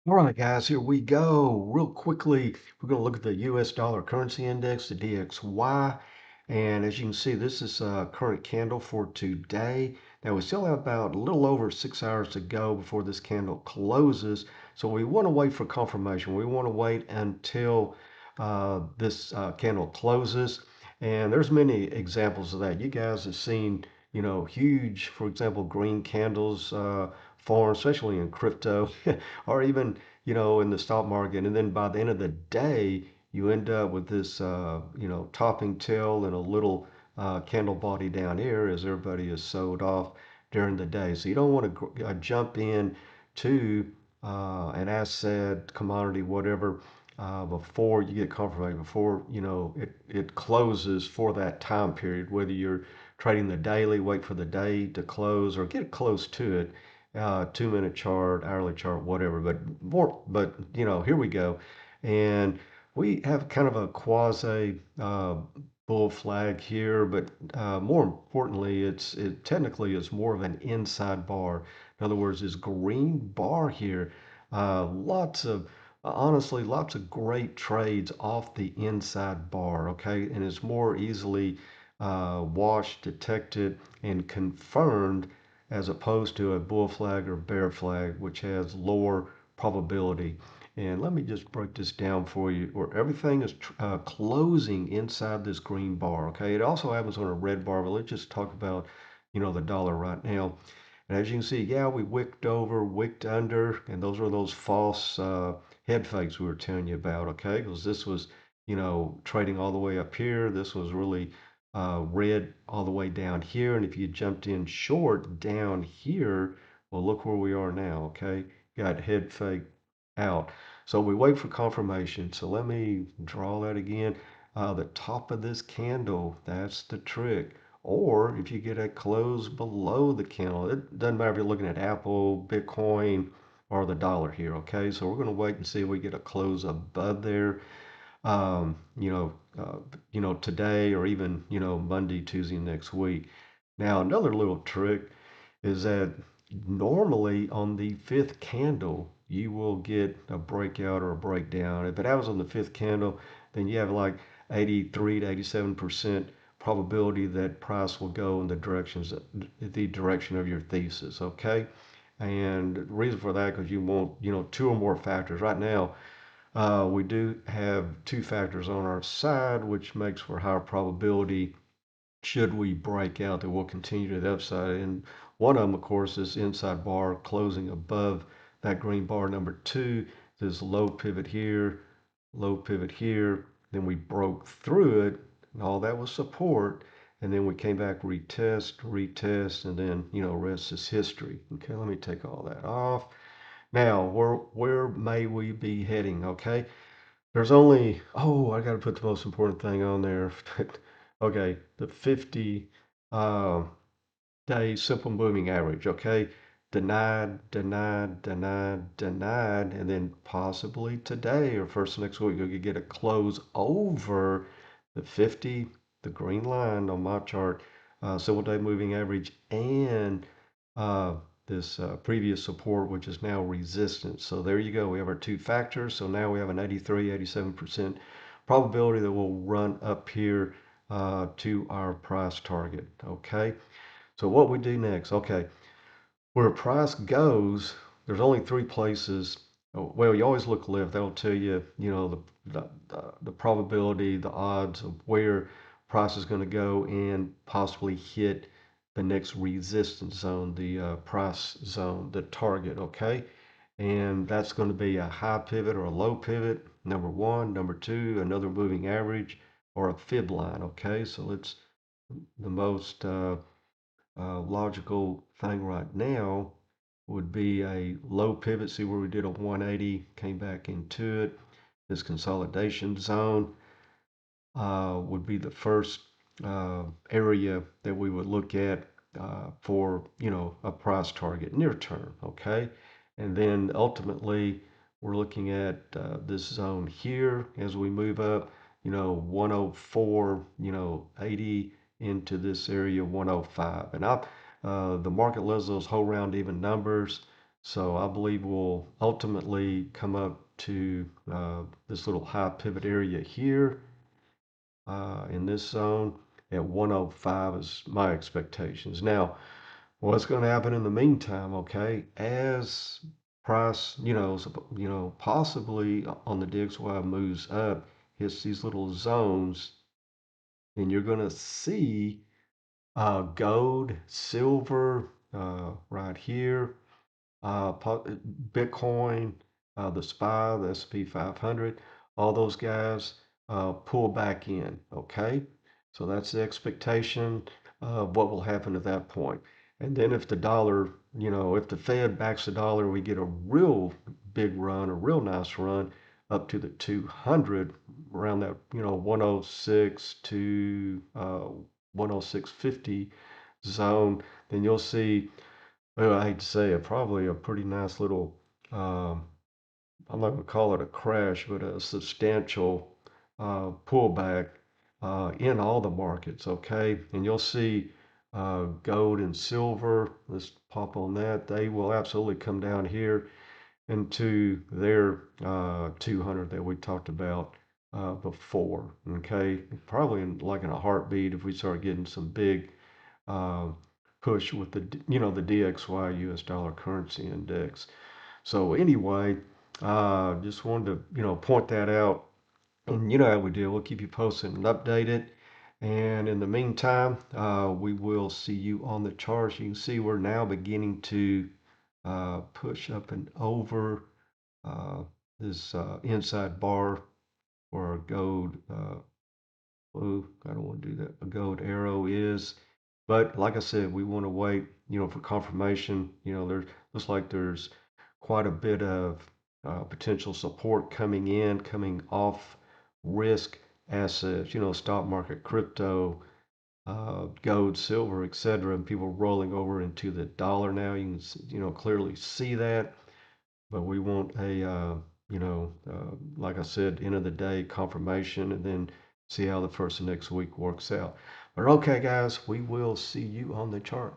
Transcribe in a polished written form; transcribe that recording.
All right, guys, here we go. Real quickly, we're going to look at the US dollar currency index, the DXY. And as you can see, this is a current candle for today. Now, we still have about a little over 6 hours to go before this candle closes. So we want to wait for confirmation. We want to wait until this candle closes. And there's many examples of that. You guys have seen, huge, for example, green candles form, especially in crypto. Or even in the stock market. And then by the end of the day, you end up with this topping tail and a little candle body down here as everybody is sold off during the day. So you don't want to jump in to an asset, commodity, whatever, before you get confirmation, before it closes for that time period, whether you're trading the daily, wait for the day to close or get close to it, 2 minute chart, hourly chart, whatever. But here we go, and we have kind of a quasi bull flag here, but more importantly, it technically is more of an inside bar. In other words, this green bar here, lots of honestly, lots of great trades off the inside bar, okay? And it's more easily watched, detected, and confirmed as opposed to a bull flag or bear flag, which has lower probability. And let me just break this down for you, where everything is closing inside this green bar. Okay, it also happens on a red bar, but let's just talk about, the dollar right now. And as you can see, yeah, we wicked over, wicked under, and those are those false head fakes we were telling you about. Okay, because this was, trading all the way up here. This was really red all the way down here. And if you jumped in short down here, well, look where we are now, okay? Got head fake out. So we wait for confirmation. So let me draw that again. The top of this candle, that's the trick. Or if you get a close below the candle, it doesn't matter if you're looking at Apple, Bitcoin, or the dollar here, okay? So we're going to wait and see if we get a close above there um, you know, today or even, Monday, Tuesday next week. Now, another little trick is that normally on the fifth candle, you will get a breakout or a breakdown. If it happens on the fifth candle, then you have like 83 to 87% probability that price will go in the direction of your thesis. Okay. And the reason for that, because you want, two or more factors. Right now, we do have two factors on our side, which makes for higher probability should we break out that we'll continue to the upside. And one of them, of course, is inside bar closing above that green bar. Number two, this low pivot here, low pivot here. Then we broke through it, and all that was support. And then we came back, retest, retest, and then, rest is history. Okay, let me take all that off. Now, where may we be heading? Okay, there's only, I got to put the most important thing on there. Okay, the 50 uh, day simple moving average. Okay, denied, denied, denied, denied, and then possibly today or first next week you could get a close over the 50, the green line on my chart, simple day moving average, and uh, this previous support, which is now resistance. So there you go. We have our two factors. So now we have an 83, 87% probability that we'll run up here to our price target. Okay. So what we do next? Okay. Where price goes, there's only three places. Well, you always look left. That'll tell you, the probability, the odds of where price is going to go and possibly hit the next resistance zone, the price zone, the target. Okay, and that's going to be a high pivot or a low pivot. Number one, number two, another moving average or a fib line. Okay, so it's the most logical thing right now would be a low pivot. See where we did a 180, came back into it. This consolidation zone would be the first area that we would look at for, a price target near term. Okay. And then ultimately, we're looking at this zone here as we move up, 104, 80 into this area 105. And the market loves those whole round even numbers. So I believe we'll ultimately come up to this little high pivot area here in this zone at 105 is my expectations. Now, what's going to happen in the meantime? Okay, as price, possibly on the DXY moves up, hits these little zones, and you're going to see gold, silver right here, Bitcoin, the SPY, the S&P 500, all those guys pull back in. Okay, so that's the expectation of what will happen at that point. And then if the dollar, if the Fed backs the dollar, we get a real big run, a real nice run up to the 200 around that, 106 to 106.50 zone, then you'll see, well, I hate to say it, probably a pretty nice little, um, I'm not going to call it a crash, but a substantial pullback in all the markets, okay? And you'll see gold and silver, let's pop on that. They will absolutely come down here into their 200 that we talked about before, okay? Probably like in a heartbeat if we start getting some big uh, push with the DXY US dollar currency index. So anyway, just wanted to, point that out. And you know how we do. We'll keep you posted and updated. And in the meantime, we will see you on the charts. You can see we're now beginning to push up and over this inside bar where our gold blue, I don't want to do that, a gold arrow is. But like I said, we want to wait, for confirmation. There looks like there's quite a bit of potential support coming in, coming off risk assets, stock market, crypto, gold, silver, etc. And people rolling over into the dollar now. You can, clearly see that. But we want a, like I said, end of the day confirmation and then see how the first of next week works out. But okay, guys, we will see you on the chart.